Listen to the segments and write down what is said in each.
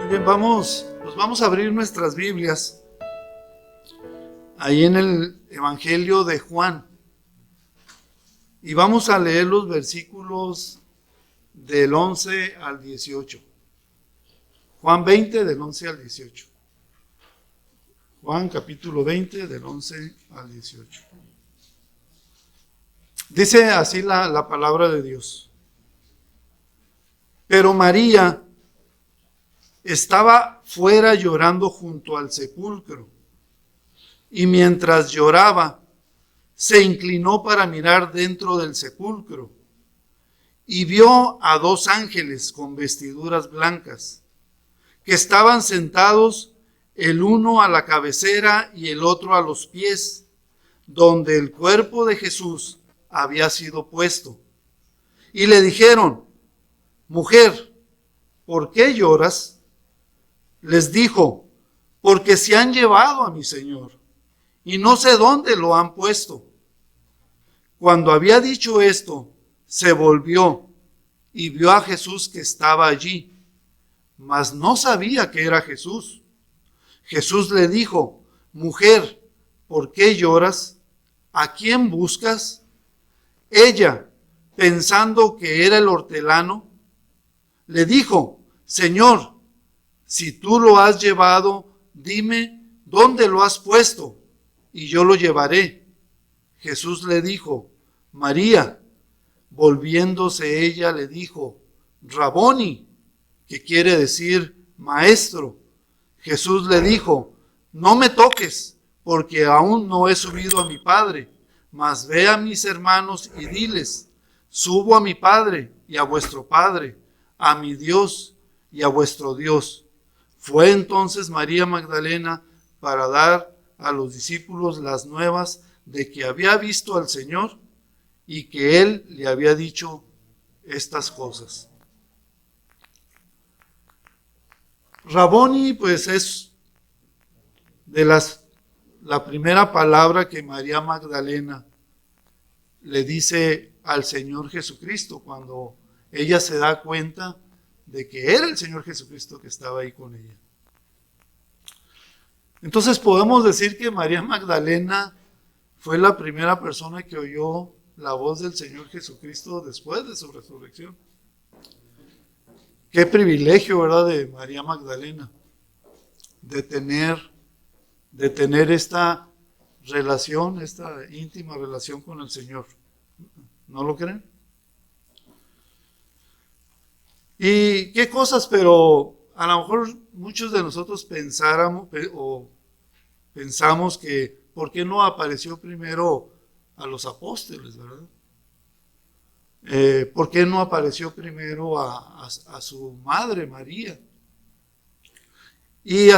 Muy bien, vamos a abrir nuestras Biblias ahí en el Evangelio de Juan y vamos a leer los versículos del 11 al 18. Juan 20 del 11 al 18. Juan capítulo 20 del 11 al 18. Dice así la palabra de Dios. Pero María estaba fuera llorando junto al sepulcro, y mientras lloraba, se inclinó para mirar dentro del sepulcro, y vio a dos ángeles con vestiduras blancas, que estaban sentados el uno a la cabecera y el otro a los pies, donde el cuerpo de Jesús había sido puesto. Y le dijeron: Mujer, ¿por qué lloras? Les dijo: porque se han llevado a mi Señor, y no sé dónde lo han puesto. Cuando había dicho esto, se volvió y vio a Jesús que estaba allí, mas no sabía que era Jesús. Jesús le dijo: Mujer, ¿por qué lloras? ¿A quién buscas? Ella, pensando que era el hortelano, le dijo: Señor, si tú lo has llevado, dime dónde lo has puesto, y yo lo llevaré. Jesús le dijo: María. Volviéndose ella le dijo: Raboni, que quiere decir maestro. Jesús le dijo: No me toques, porque aún no he subido a mi Padre, mas ve a mis hermanos y diles: Subo a mi Padre y a vuestro Padre, a mi Dios y a vuestro Dios. Fue entonces María Magdalena para dar a los discípulos las nuevas de que había visto al Señor y que Él le había dicho estas cosas. Raboni, pues, es la primera palabra que María Magdalena le dice al Señor Jesucristo cuando ella se da cuenta de que era el Señor Jesucristo que estaba ahí con ella. Entonces podemos decir que María Magdalena fue la primera persona que oyó la voz del Señor Jesucristo después de su resurrección. Qué privilegio, ¿verdad?, de María Magdalena, de tener esta relación, esta íntima relación con el Señor. ¿No lo creen? Y qué cosas, pero a lo mejor muchos de nosotros pensamos que ¿por qué no apareció primero a los apóstoles, verdad? ¿Por qué no apareció primero a su madre María? Y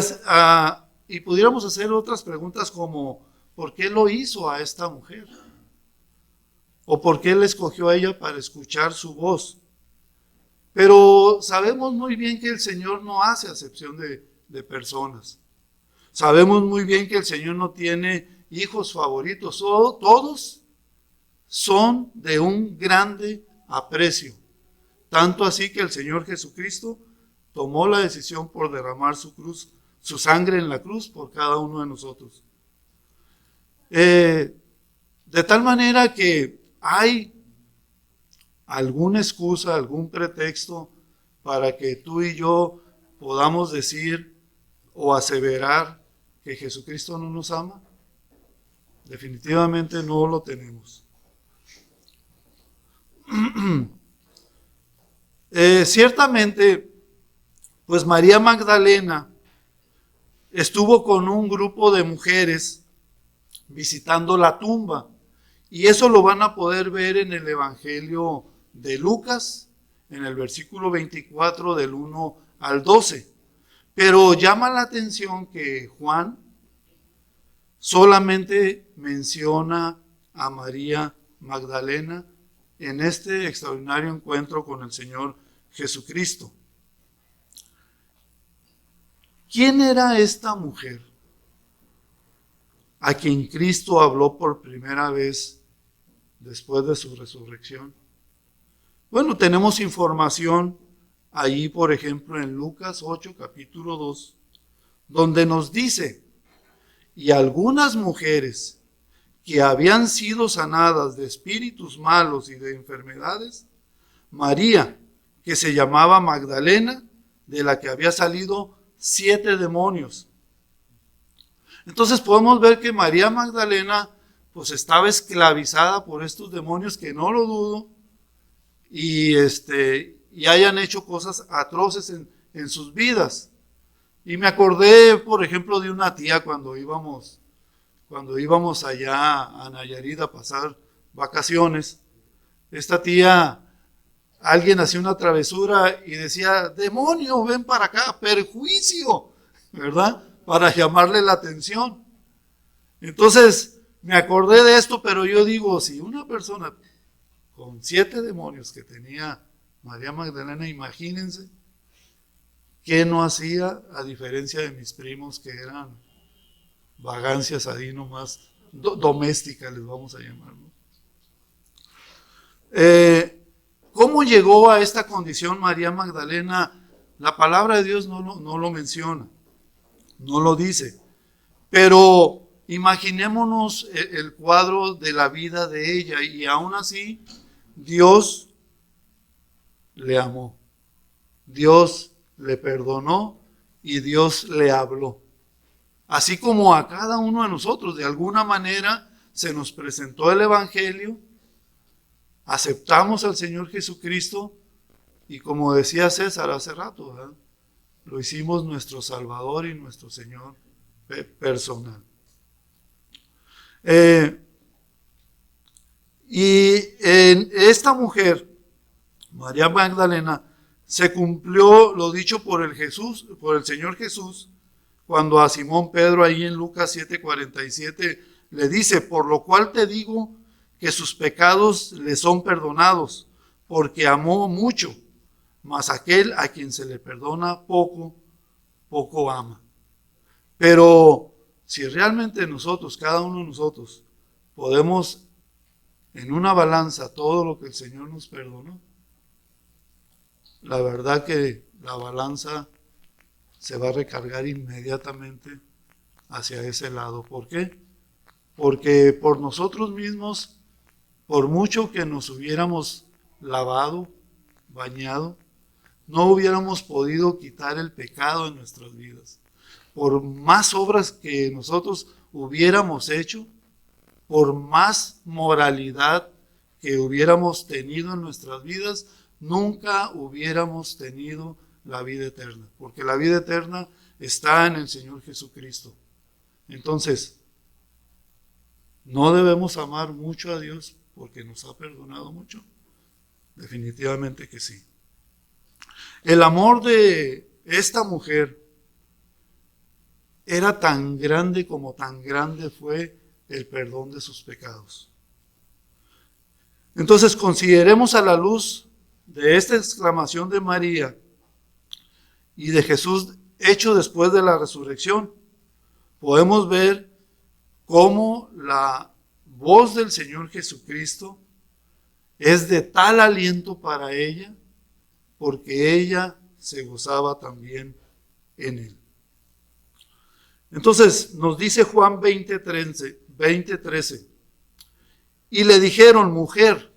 pudiéramos hacer otras preguntas como ¿por qué lo hizo a esta mujer? ¿O por qué le escogió a ella para escuchar su voz? Pero sabemos muy bien que el Señor no hace acepción de personas. Sabemos muy bien que el Señor no tiene hijos favoritos. Todos son de un grande aprecio. Tanto así que el Señor Jesucristo tomó la decisión por derramar su sangre en la cruz por cada uno de nosotros. De tal manera que hay alguna excusa, algún pretexto para que tú y yo podamos decir o aseverar que Jesucristo no nos ama. Definitivamente no lo tenemos. Ciertamente, pues María Magdalena estuvo con un grupo de mujeres visitando la tumba, y eso lo van a poder ver en el Evangelio de Lucas, en el versículo 24 del 1 al 12. Pero llama la atención que Juan solamente menciona a María Magdalena en este extraordinario encuentro con el Señor Jesucristo. ¿Quién era esta mujer a quien Cristo habló por primera vez después de su resurrección? Bueno, tenemos información ahí, por ejemplo, en Lucas 8, capítulo 2, donde nos dice, y algunas mujeres que habían sido sanadas de espíritus malos y de enfermedades, María, que se llamaba Magdalena, de la que había salido 7 demonios. Entonces podemos ver que María Magdalena pues estaba esclavizada por estos demonios, que no lo dudo, y hayan hecho cosas atroces en sus vidas. Y me acordé, por ejemplo, de una tía cuando íbamos allá a Nayarit a pasar vacaciones. Esta tía, alguien hacía una travesura y decía, demonio, ven para acá, perjuicio, ¿verdad? Para llamarle la atención. Entonces, me acordé de esto, pero yo digo, si una persona con 7 demonios que tenía María Magdalena, imagínense qué no hacía, a diferencia de mis primos que eran vagancias ahí nomás, domésticas les vamos a llamar, ¿no? ¿Cómo llegó a esta condición María Magdalena? La palabra de Dios no lo menciona, no lo dice, pero imaginémonos el cuadro de la vida de ella, y aún así Dios le amó, Dios le perdonó y Dios le habló. Así como a cada uno de nosotros, de alguna manera se nos presentó el Evangelio, aceptamos al Señor Jesucristo y, como decía César hace rato, ¿verdad?, lo hicimos nuestro Salvador y nuestro Señor personal. Y en esta mujer, María Magdalena, se cumplió lo dicho por el Señor Jesús, cuando a Simón Pedro, ahí en Lucas 7:47, le dice, por lo cual te digo que sus pecados le son perdonados, porque amó mucho, mas aquel a quien se le perdona poco, poco ama. Pero si realmente nosotros, cada uno de nosotros, podemos en una balanza todo lo que el Señor nos perdonó, la verdad que la balanza se va a recargar inmediatamente hacia ese lado. ¿Por qué? Porque por nosotros mismos, por mucho que nos hubiéramos lavado, bañado, no hubiéramos podido quitar el pecado en nuestras vidas. Por más obras que nosotros hubiéramos hecho, por más moralidad que hubiéramos tenido en nuestras vidas, nunca hubiéramos tenido la vida eterna, porque la vida eterna está en el Señor Jesucristo. Entonces, ¿no debemos amar mucho a Dios porque nos ha perdonado mucho? Definitivamente que sí. El amor de esta mujer era tan grande como tan grande fue el perdón de sus pecados. Entonces, consideremos a la luz de esta exclamación de María y de Jesús hecho después de la resurrección, podemos ver cómo la voz del Señor Jesucristo es de tal aliento para ella, porque ella se gozaba también en él. Entonces nos dice Juan 20:13, y le dijeron, mujer,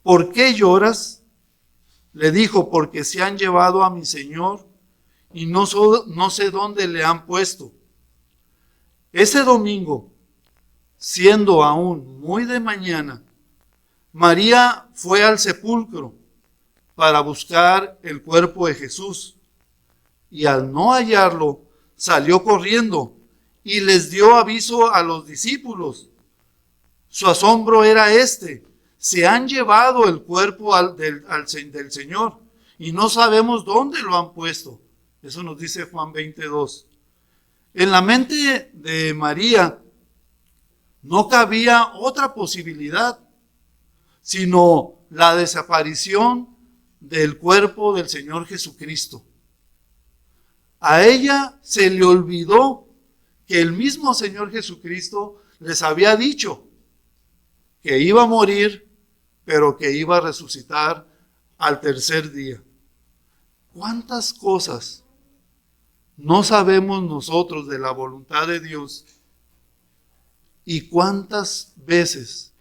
¿por qué lloras? Le dijo, porque se han llevado a mi Señor y no sé dónde le han puesto. Ese domingo, siendo aún muy de mañana, María fue al sepulcro para buscar el cuerpo de Jesús, y al no hallarlo, salió corriendo y les dio aviso a los discípulos. Su asombro era este: se han llevado el cuerpo del Señor y no sabemos dónde lo han puesto. Eso nos dice Juan 22. En la mente de María no cabía otra posibilidad, sino la desaparición del cuerpo del Señor Jesucristo. A ella se le olvidó que el mismo Señor Jesucristo les había dicho que iba a morir, pero que iba a resucitar al tercer día. ¿Cuántas cosas no sabemos nosotros de la voluntad de Dios? ¿Y cuántas veces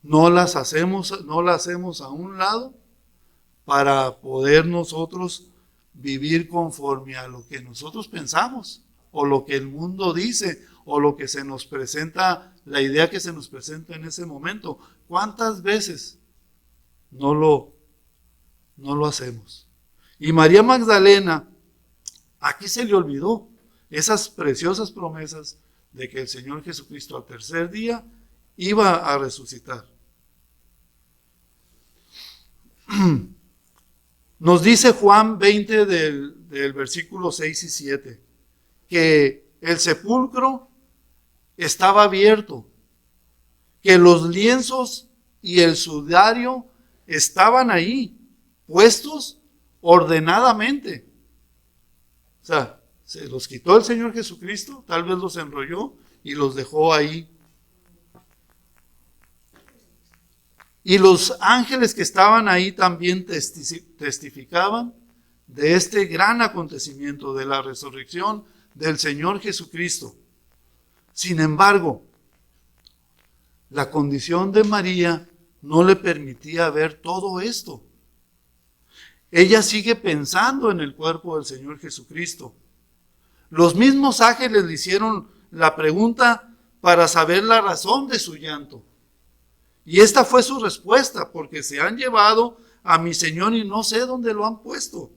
no las hacemos a un lado para poder nosotros vivir conforme a lo que nosotros pensamos, o lo que el mundo dice, o lo que se nos presenta, la idea que se nos presenta en ese momento? ¿Cuántas veces no lo hacemos? Y María Magdalena, aquí se le olvidó esas preciosas promesas de que el Señor Jesucristo al tercer día iba a resucitar. Nos dice Juan 20 del versículo 6 y 7, que el sepulcro estaba abierto, que los lienzos y el sudario estaban ahí, puestos ordenadamente. O sea, se los quitó el Señor Jesucristo, tal vez los enrolló y los dejó ahí. Y los ángeles que estaban ahí también testificaban de este gran acontecimiento de la resurrección del Señor Jesucristo. Sin embargo, la condición de María no le permitía ver todo esto. Ella sigue pensando en el cuerpo del Señor Jesucristo. Los mismos ángeles le hicieron la pregunta para saber la razón de su llanto. Y esta fue su respuesta: porque se han llevado a mi Señor y no sé dónde lo han puesto.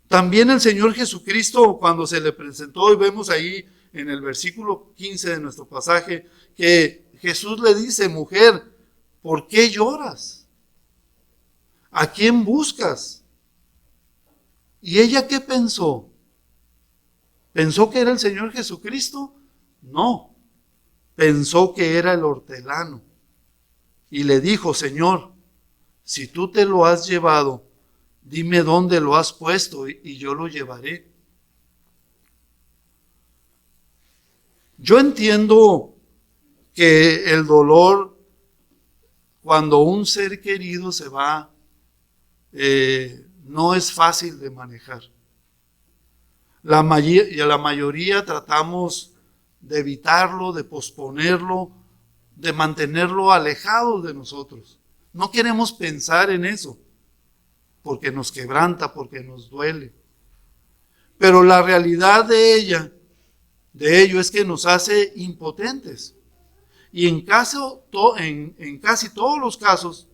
También el Señor Jesucristo, cuando se le presentó, y vemos ahí en el versículo 15 de nuestro pasaje, que Jesús le dice: mujer, ¿por qué lloras? ¿A quién buscas? ¿Y ella qué pensó? ¿Pensó que era el Señor Jesucristo? No. Pensó que era el hortelano. Y le dijo: Señor, si tú te lo has llevado, dime dónde lo has puesto y yo lo llevaré. Yo entiendo que el dolor, cuando un ser querido se va, no es fácil de manejar. La mayoría tratamos de evitarlo, de posponerlo, de mantenerlo alejado de nosotros. No queremos pensar en eso, porque nos quebranta, porque nos duele. Pero la realidad de ello es que nos hace impotentes. Y en casi todos los casos,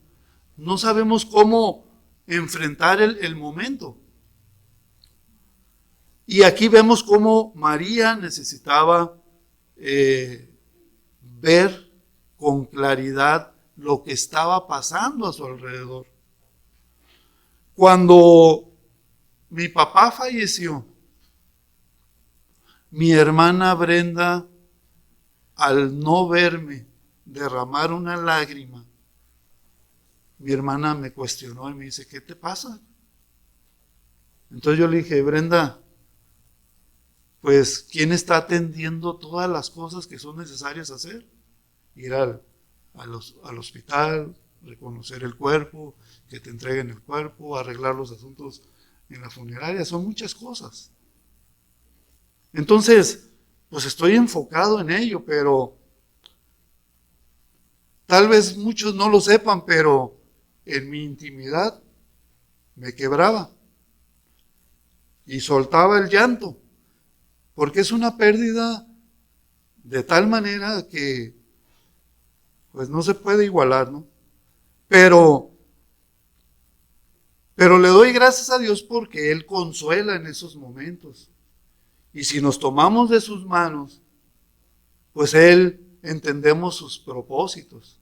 no sabemos cómo enfrentar el momento. Y aquí vemos cómo María necesitaba ver con claridad lo que estaba pasando a su alrededor. Cuando mi papá falleció, mi hermana Brenda, al no verme derramar una lágrima, mi hermana me cuestionó y me dice: ¿qué te pasa? Entonces yo le dije: Brenda, pues ¿quién está atendiendo todas las cosas que son necesarias hacer? Ir al hospital, reconocer el cuerpo, que te entreguen el cuerpo, arreglar los asuntos en la funeraria, son muchas cosas. Entonces, pues estoy enfocado en ello, pero tal vez muchos no lo sepan, pero en mi intimidad me quebraba y soltaba el llanto, porque es una pérdida de tal manera que pues no se puede igualar, ¿no? Pero le doy gracias a Dios porque Él consuela en esos momentos. Y si nos tomamos de sus manos, pues Él entendemos sus propósitos.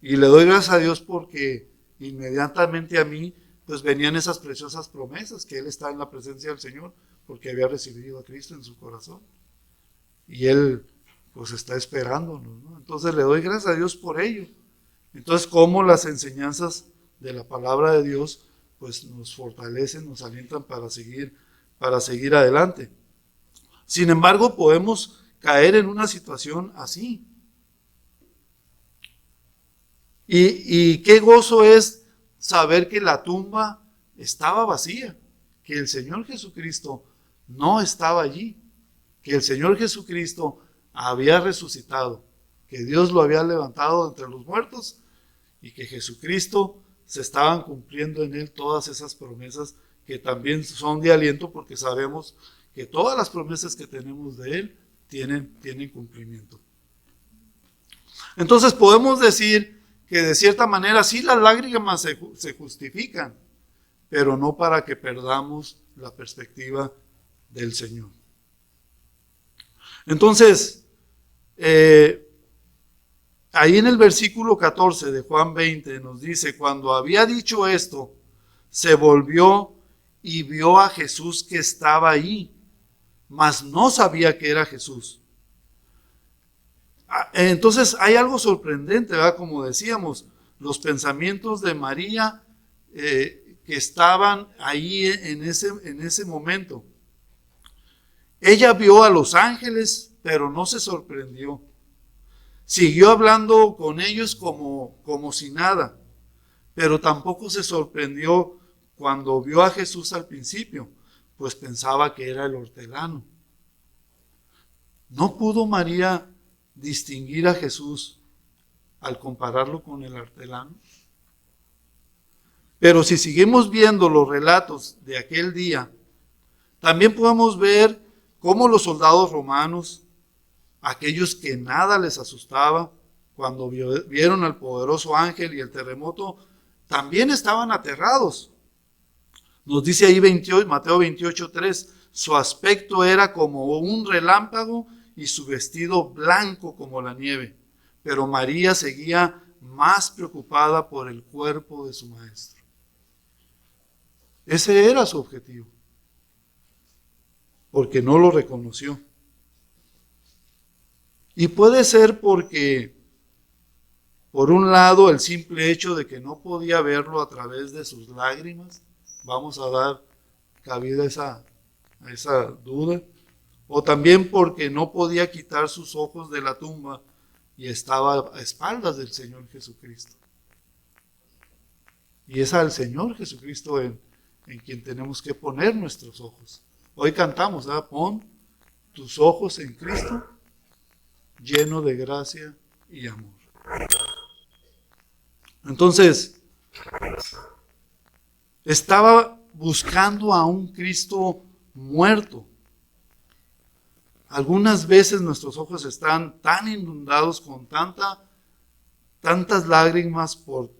Y le doy gracias a Dios porque inmediatamente a mí pues venían esas preciosas promesas, que Él está en la presencia del Señor porque había recibido a Cristo en su corazón. Y Él pues está esperándonos, ¿no? Entonces le doy gracias a Dios por ello. Entonces, cómo las enseñanzas de la palabra de Dios pues nos fortalecen, nos alientan para seguir adelante. Sin embargo, podemos caer en una situación así. Y qué gozo es saber que la tumba estaba vacía, que el Señor Jesucristo no estaba allí, que el Señor Jesucristo había resucitado, que Dios lo había levantado entre los muertos y que Jesucristo se estaban cumpliendo en él todas esas promesas que también son de aliento, porque sabemos que todas las promesas que tenemos de él tienen cumplimiento. Entonces podemos decir que de cierta manera sí las lágrimas se justifican, pero no para que perdamos la perspectiva del Señor. Entonces, ahí en el versículo 14 de Juan 20 nos dice: cuando había dicho esto, se volvió y vio a Jesús que estaba ahí, mas no sabía que era Jesús. Entonces hay algo sorprendente, ¿verdad? Como decíamos, los pensamientos de María que estaban ahí en ese momento. Ella vio a los ángeles, pero no se sorprendió. Siguió hablando con ellos como si nada, pero tampoco se sorprendió cuando vio a Jesús al principio, pues pensaba que era el hortelano. ¿No pudo María distinguir a Jesús al compararlo con el hortelano? Pero si seguimos viendo los relatos de aquel día, también podemos ver cómo los soldados romanos, aquellos que nada les asustaba, cuando vieron al poderoso ángel y el terremoto, también estaban aterrados. Nos dice ahí Mateo 28:3, su aspecto era como un relámpago y su vestido blanco como la nieve. Pero María seguía más preocupada por el cuerpo de su maestro. Ese era su objetivo, porque no lo reconoció. Y puede ser porque, por un lado, el simple hecho de que no podía verlo a través de sus lágrimas, vamos a dar cabida a esa duda, o también porque no podía quitar sus ojos de la tumba y estaba a espaldas del Señor Jesucristo. Y es al Señor Jesucristo en quien tenemos que poner nuestros ojos. Hoy cantamos, ¿verdad? Pon tus ojos en Cristo, lleno de gracia y amor. Entonces, estaba buscando a un Cristo muerto. Algunas veces nuestros ojos están tan inundados con tantas lágrimas por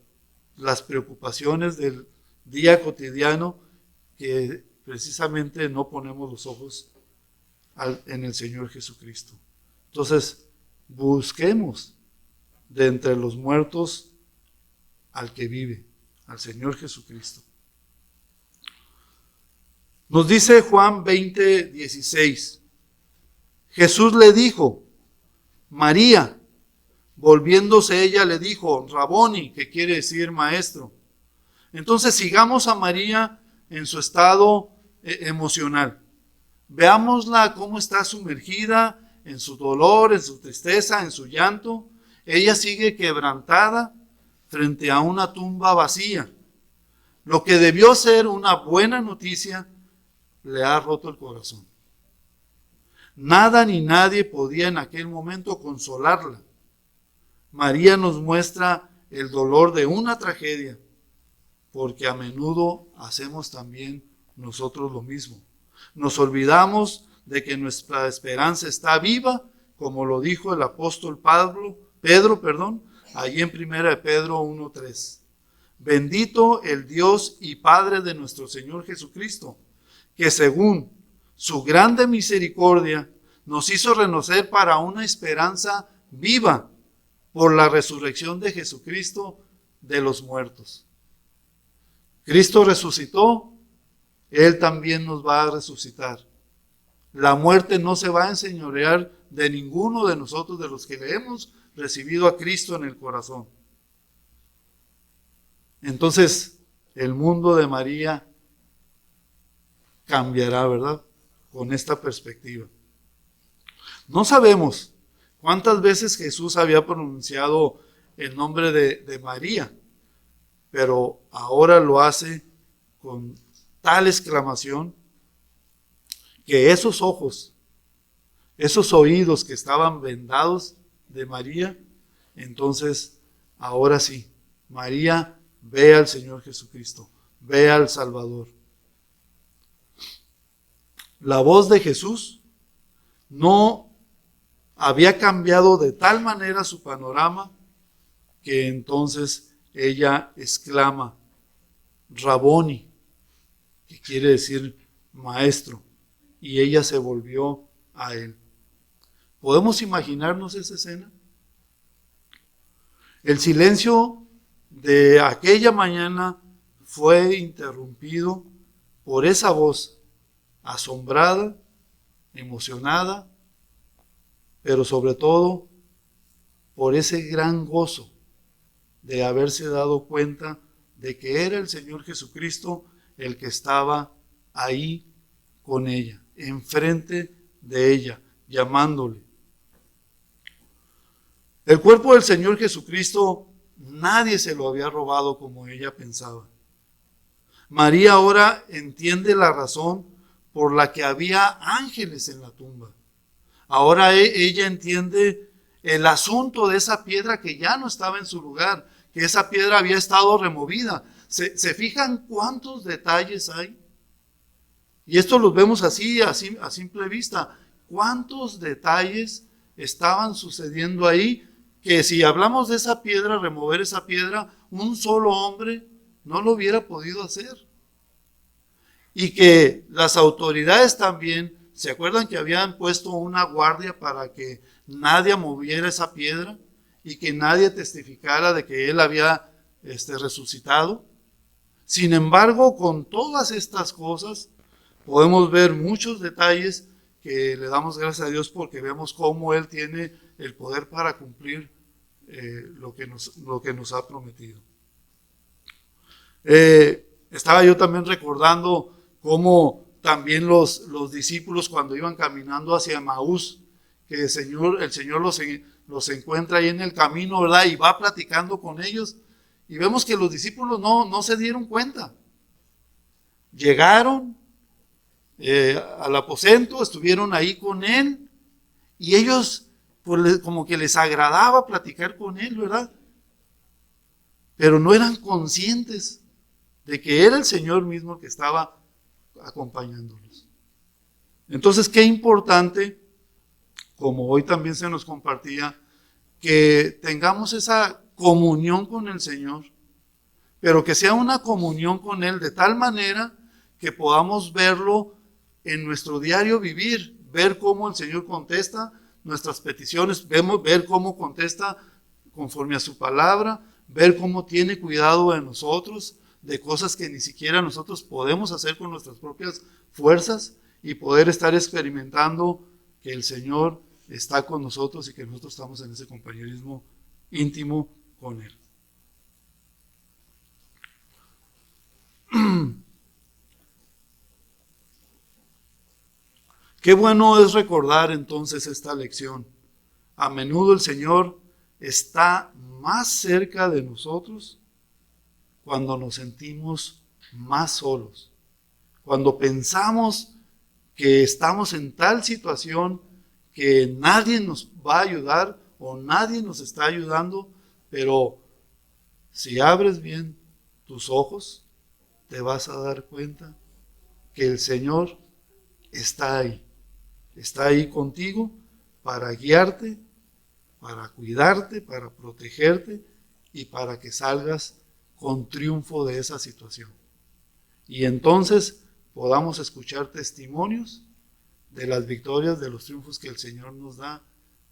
las preocupaciones del día cotidiano que precisamente no ponemos los ojos en el Señor Jesucristo. Entonces, busquemos de entre los muertos al que vive, al Señor Jesucristo. Nos dice Juan 20:16, Jesús le dijo, María. Volviéndose ella le dijo, Raboni, que quiere decir maestro. Entonces sigamos a María en su estado emocional. Veámosla cómo está sumergida en su dolor, en su tristeza, en su llanto. Ella sigue quebrantada frente a una tumba vacía. Lo que debió ser una buena noticia le ha roto el corazón. Nada ni nadie podía en aquel momento consolarla. María nos muestra el dolor de una tragedia, porque a menudo hacemos también nosotros lo mismo. Nos olvidamos de que nuestra esperanza está viva, como lo dijo el apóstol Pedro, allí en 1 Pedro 1:3. Bendito el Dios y Padre de nuestro Señor Jesucristo, que según su grande misericordia nos hizo renacer para una esperanza viva por la resurrección de Jesucristo de los muertos. Cristo resucitó, Él también nos va a resucitar. La muerte no se va a enseñorear de ninguno de nosotros, de los que le hemos recibido a Cristo en el corazón. Entonces, el mundo de María cambiará, ¿verdad? Con esta perspectiva. No sabemos cuántas veces Jesús había pronunciado el nombre de María, pero ahora lo hace con tal exclamación que esos ojos, esos oídos que estaban vendados de María, entonces ahora sí, María ve al Señor Jesucristo, ve al Salvador. La voz de Jesús no había cambiado de tal manera su panorama que entonces ella exclama, Raboni, que quiere decir maestro, y ella se volvió a él. ¿Podemos imaginarnos esa escena? El silencio de aquella mañana fue interrumpido por esa voz asombrada, emocionada, pero sobre todo por ese gran gozo de haberse dado cuenta de que era el Señor Jesucristo el que estaba ahí con ella, enfrente de ella, llamándole. El cuerpo del Señor Jesucristo nadie se lo había robado como ella pensaba. María ahora entiende la razón por la que había ángeles en la tumba. Ahora ella entiende el asunto de esa piedra que ya no estaba en su lugar, que esa piedra había estado removida. ¿Se fijan cuántos detalles hay? Y esto los vemos así a simple vista. ¿Cuántos detalles estaban sucediendo ahí? Que si hablamos de esa piedra, remover esa piedra, un solo hombre no lo hubiera podido hacer. Y que las autoridades también, ¿se acuerdan que habían puesto una guardia para que nadie moviera esa piedra y que nadie testificara de que él había resucitado? Sin embargo, con todas estas cosas, podemos ver muchos detalles que le damos gracias a Dios porque vemos cómo Él tiene el poder para cumplir lo que nos ha prometido. Estaba yo también recordando cómo también los discípulos cuando iban caminando hacia Emaús, que el Señor los encuentra ahí en el camino, ¿verdad? Y va platicando con ellos. Y vemos que los discípulos no se dieron cuenta. Llegaron al aposento, estuvieron ahí con él y ellos pues, como que les agradaba platicar con él, ¿verdad? Pero no eran conscientes de que era el Señor mismo el que estaba acompañándolos. Entonces, qué importante, como hoy también se nos compartía, que tengamos esa comunión con el Señor, pero que sea una comunión con Él de tal manera que podamos verlo en nuestro diario vivir, ver cómo el Señor contesta nuestras peticiones, ver cómo contesta conforme a su palabra, ver cómo tiene cuidado de nosotros, de cosas que ni siquiera nosotros podemos hacer con nuestras propias fuerzas y poder estar experimentando que el Señor está con nosotros y que nosotros estamos en ese compañerismo íntimo con Él. Qué bueno es recordar entonces esta lección. A menudo el Señor está más cerca de nosotros cuando nos sentimos más solos, cuando pensamos que estamos en tal situación que nadie nos va a ayudar o nadie nos está ayudando, pero si abres bien tus ojos, te vas a dar cuenta que el Señor está ahí contigo para guiarte, para cuidarte, para protegerte y para que salgas con triunfo de esa situación. Y entonces podamos escuchar testimonios de las victorias, de los triunfos que el Señor nos da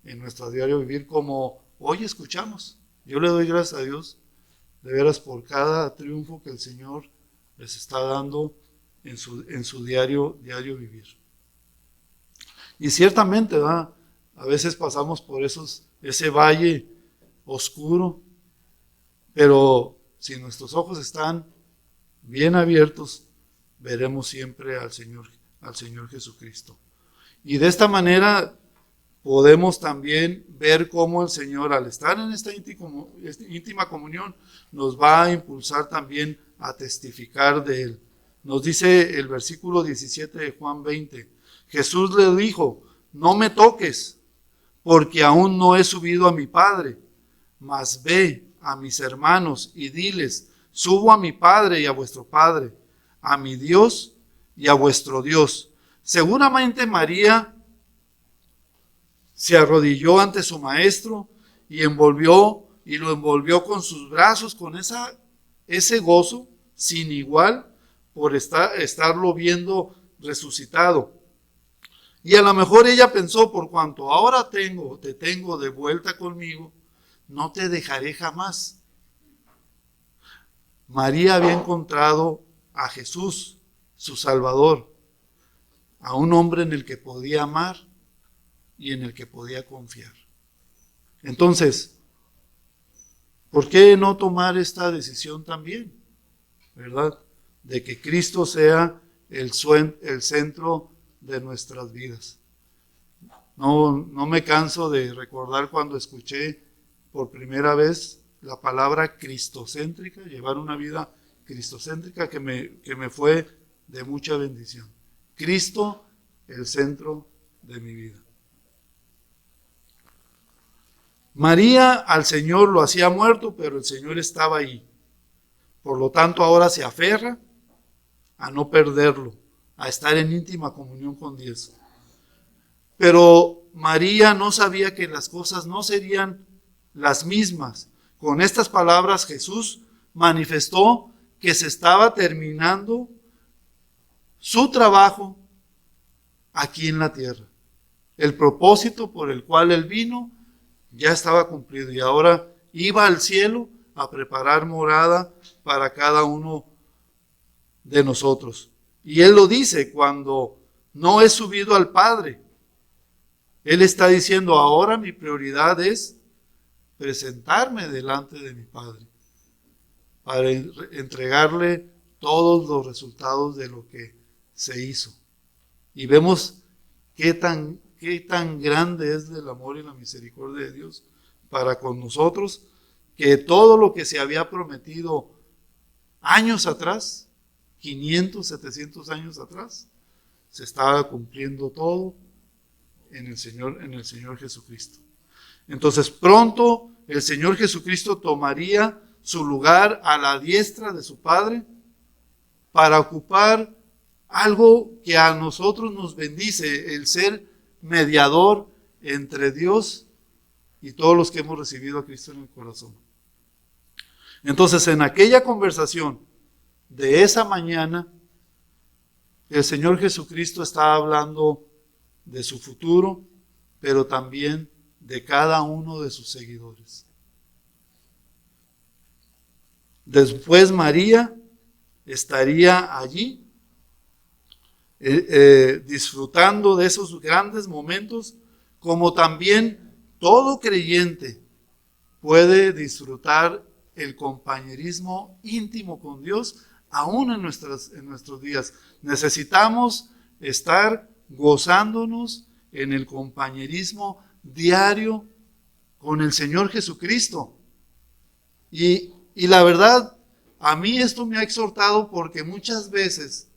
en nuestro diario vivir, como hoy escuchamos. Yo le doy gracias a Dios de veras por cada triunfo que el Señor les está dando en su diario vivir. Y ciertamente, ¿verdad? A veces pasamos por ese valle oscuro, pero si nuestros ojos están bien abiertos, veremos siempre al Señor Jesucristo. Y de esta manera podemos también ver ver cómo el Señor, al estar en esta íntima comunión, nos va a impulsar también a testificar de Él. Nos dice el versículo 17 de Juan 20, Jesús le dijo, no me toques, porque aún no he subido a mi Padre, mas ve a mis hermanos y diles, subo a mi Padre y a vuestro Padre, a mi Dios y a vuestro Dios. Seguramente María se arrodilló ante su maestro y lo envolvió con sus brazos, con ese gozo sin igual por estarlo viendo resucitado. Y a lo mejor ella pensó, por cuanto ahora te tengo de vuelta conmigo, no te dejaré jamás. María había encontrado a Jesús, su Salvador, a un hombre en el que podía amar y en el que podía confiar. Entonces, ¿por qué no tomar esta decisión también? ¿Verdad? De que Cristo sea el centro de nuestras vidas. No me canso de recordar cuando escuché por primera vez la palabra cristocéntrica, llevar una vida cristocéntrica que me fue de mucha bendición. Cristo, el centro de mi vida. María al Señor lo hacía muerto, pero el Señor estaba ahí. Por lo tanto, ahora se aferra a no perderlo, a estar en íntima comunión con Dios. Pero María no sabía que las cosas no serían las mismas. Con estas palabras Jesús manifestó que se estaba terminando su trabajo aquí en la tierra. El propósito por el cual Él vino ya estaba cumplido y ahora iba al cielo a preparar morada para cada uno de nosotros. Y Él lo dice cuando no he subido al Padre. Él está diciendo, ahora mi prioridad es presentarme delante de mi Padre para entregarle todos los resultados de lo que se hizo. Y vemos qué tan grande es el amor y la misericordia de Dios para con nosotros, que todo lo que se había prometido años atrás, 500, 700 años atrás, se estaba cumpliendo todo en el Señor Jesucristo. Entonces pronto el Señor Jesucristo tomaría su lugar a la diestra de su Padre para ocupar algo que a nosotros nos bendice, el ser mediador entre Dios y todos los que hemos recibido a Cristo en el corazón. Entonces, en aquella conversación de esa mañana, el Señor Jesucristo estaba hablando de su futuro, pero también de cada uno de sus seguidores. Después María estaría allí disfrutando de esos grandes momentos, como también todo creyente puede disfrutar el compañerismo íntimo con Dios, aún en nuestros días. Necesitamos estar gozándonos en el compañerismo diario con el Señor Jesucristo. Y la verdad, a mí esto me ha exhortado porque muchas veces,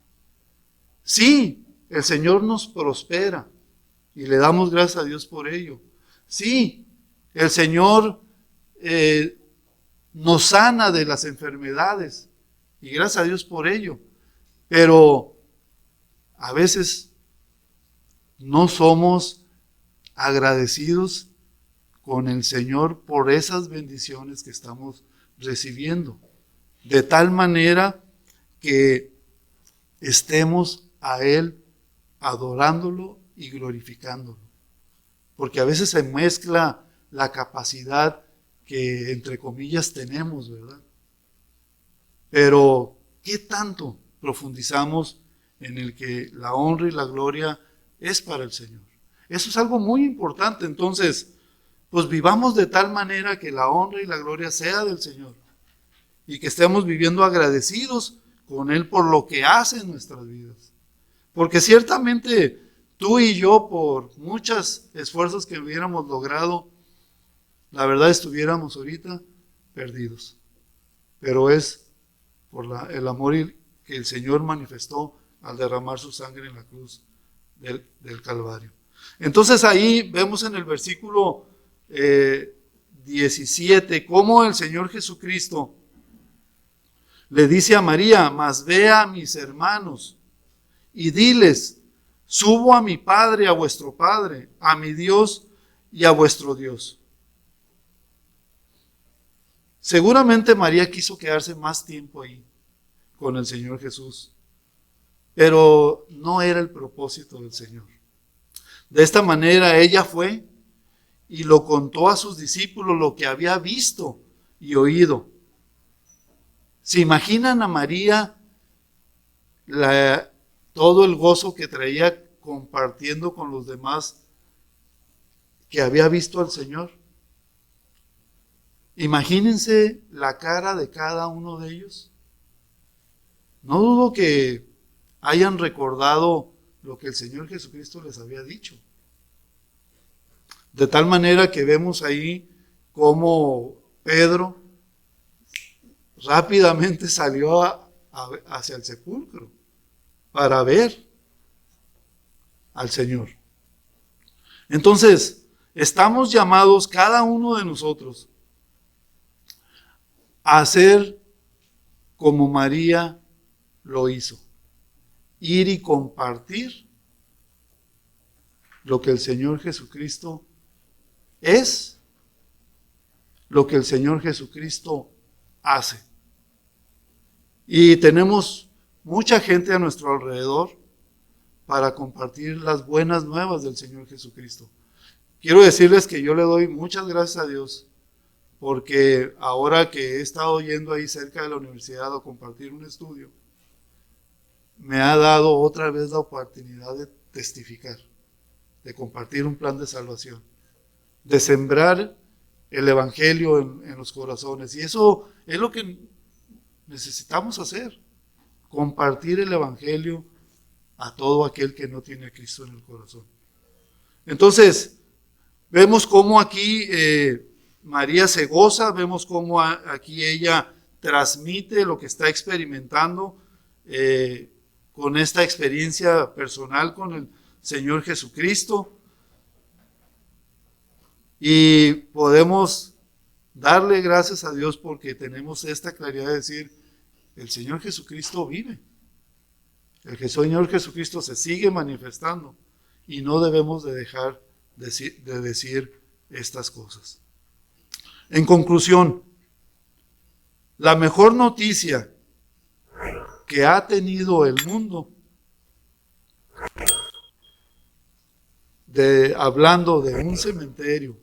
sí, el Señor nos prospera y le damos gracias a Dios por ello. Sí, el Señor nos sana de las enfermedades y gracias a Dios por ello. Pero a veces no somos agradecidos con el Señor por esas bendiciones que estamos recibiendo, de tal manera que estemos a Él adorándolo y glorificándolo. Porque a veces se mezcla la capacidad que entre comillas tenemos, ¿verdad? Pero ¿qué tanto profundizamos en el que la honra y la gloria es para el Señor? Eso es algo muy importante. Entonces, pues vivamos de tal manera que la honra y la gloria sea del Señor y que estemos viviendo agradecidos con Él por lo que hace en nuestras vidas. Porque ciertamente tú y yo, por muchos esfuerzos que hubiéramos logrado, la verdad estuviéramos ahorita perdidos. Pero es por el amor que el Señor manifestó al derramar su sangre en la cruz del Calvario. Entonces ahí vemos en el versículo 17 cómo el Señor Jesucristo le dice a María: mas ve a mis hermanos y diles, subo a mi Padre, a vuestro Padre, a mi Dios y a vuestro Dios. Seguramente María quiso quedarse más tiempo ahí con el Señor Jesús, pero no era el propósito del Señor. De esta manera ella fue y lo contó a sus discípulos lo que había visto y oído. ¿Se imaginan a María todo el gozo que traía compartiendo con los demás que había visto al Señor? Imagínense la cara de cada uno de ellos. No dudo que hayan recordado lo que el Señor Jesucristo les había dicho. De tal manera que vemos ahí cómo Pedro rápidamente salió hacia el sepulcro para ver al Señor. Entonces, estamos llamados cada uno de nosotros a hacer como María lo hizo: ir y compartir lo que el Señor Jesucristo es, lo que el Señor Jesucristo hace. Y tenemos mucha gente a nuestro alrededor para compartir las buenas nuevas del Señor Jesucristo. Quiero decirles que yo le doy muchas gracias a Dios, porque ahora que he estado yendo ahí cerca de la universidad a compartir un estudio, me ha dado otra vez la oportunidad de testificar, de compartir un plan de salvación, de sembrar el Evangelio en los corazones. Y eso es lo que necesitamos hacer: compartir el Evangelio a todo aquel que no tiene a Cristo en el corazón. Entonces, vemos cómo aquí María se goza, vemos cómo aquí ella transmite lo que está experimentando con esta experiencia personal con el Señor Jesucristo. Y podemos darle gracias a Dios porque tenemos esta claridad de decir: el Señor Jesucristo vive. El Señor Jesucristo se sigue manifestando y no debemos de dejar de decir estas cosas. En conclusión, la mejor noticia que ha tenido el mundo, hablando de un cementerio,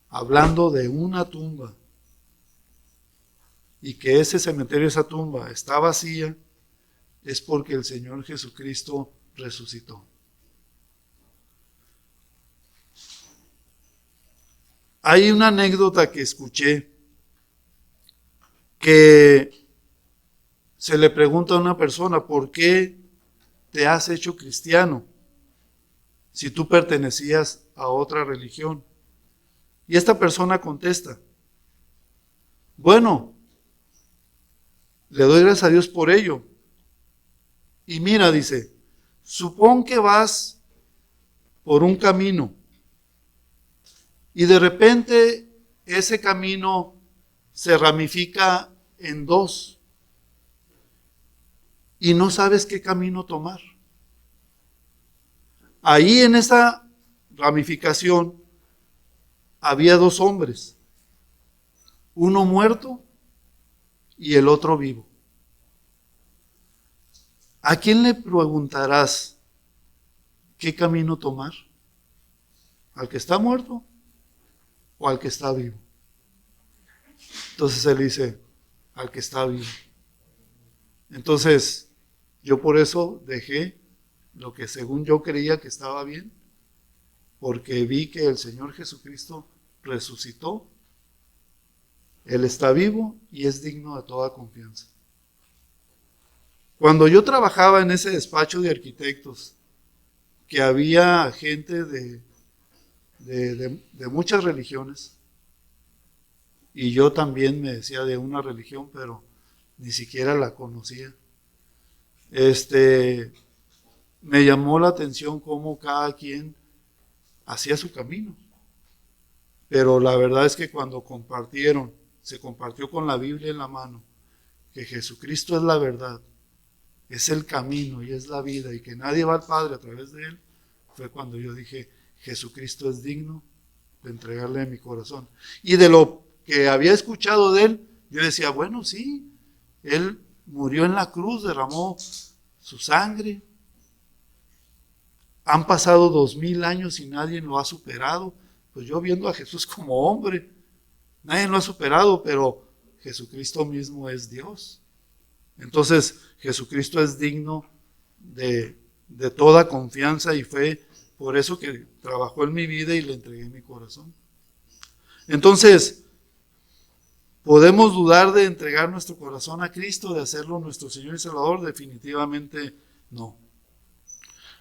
hablando de una tumba, y que ese cementerio, esa tumba está vacía, es porque el Señor Jesucristo resucitó. Hay una anécdota que escuché, que se le pregunta a una persona: ¿por qué te has hecho cristiano si tú pertenecías a otra religión? Y esta persona contesta: bueno, le doy gracias a Dios por ello. Y mira, dice, supón que vas por un camino y de repente ese camino se ramifica en dos y no sabes qué camino tomar. Ahí en esa ramificación había dos hombres, uno muerto y el otro vivo. ¿A quién le preguntarás qué camino tomar? ¿Al que está muerto o al que está vivo? Entonces él dice: al que está vivo. Entonces yo por eso dejé lo que según yo creía que estaba bien, porque vi que el Señor Jesucristo resucitó. Él está vivo y es digno de toda confianza. Cuando yo trabajaba en ese despacho de arquitectos, que había gente de muchas religiones. Y yo también me decía de una religión, pero ni siquiera la conocía. Me llamó la atención cómo cada quien hacía su camino. Pero la verdad es que cuando se compartió con la Biblia en la mano, que Jesucristo es la verdad, es el camino y es la vida, y que nadie va al Padre a través de Él, fue cuando yo dije, Jesucristo es digno de entregarle mi corazón. Y de lo que había escuchado de Él, yo decía, bueno, sí, Él murió en la cruz, derramó su sangre. Han pasado 2000 años y nadie lo ha superado. Pues yo viendo a Jesús como hombre, nadie lo ha superado, pero Jesucristo mismo es Dios. Entonces, Jesucristo es digno de toda confianza, y fue por eso que trabajó en mi vida y le entregué mi corazón. Entonces, ¿podemos dudar de entregar nuestro corazón a Cristo, de hacerlo nuestro Señor y Salvador? Definitivamente no.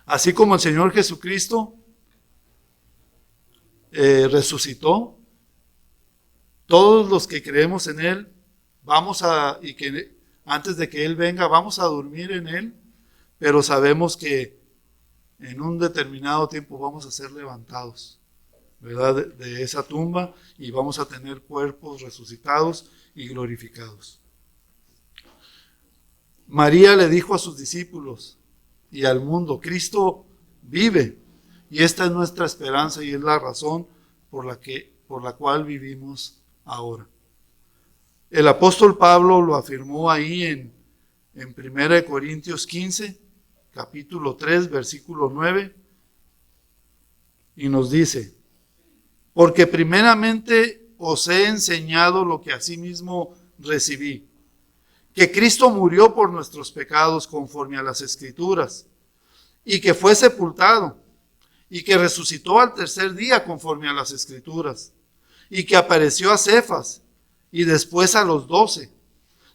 Así como el Señor Jesucristo resucitó, todos los que creemos en Él, y que antes de que Él venga, vamos a dormir en Él, pero sabemos que en un determinado tiempo vamos a ser levantados, ¿verdad? De esa tumba, y vamos a tener cuerpos resucitados y glorificados. María le dijo a sus discípulos y al mundo, Cristo vive, y esta es nuestra esperanza y es la razón por la cual vivimos ahora. El apóstol Pablo lo afirmó ahí en 1 Corintios 15, capítulo 3, versículo 9, y nos dice, porque primeramente os he enseñado lo que asimismo recibí, que Cristo murió por nuestros pecados conforme a las Escrituras, y que fue sepultado, y que resucitó al tercer día conforme a las Escrituras, y que apareció a Cefas, y después a los 12.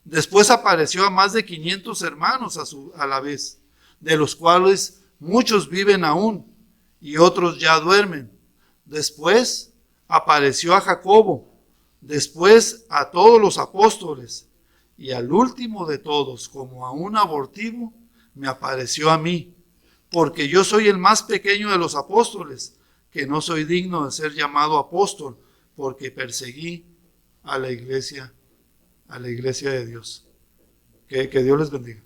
Después apareció a más de 500 hermanos a la vez, de los cuales muchos viven aún, y otros ya duermen. Después apareció a Jacobo, después a todos los apóstoles, y al último de todos, como a un abortivo, me apareció a mí, porque yo soy el más pequeño de los apóstoles, que no soy digno de ser llamado apóstol, porque perseguí a la iglesia de Dios. Que Dios les bendiga.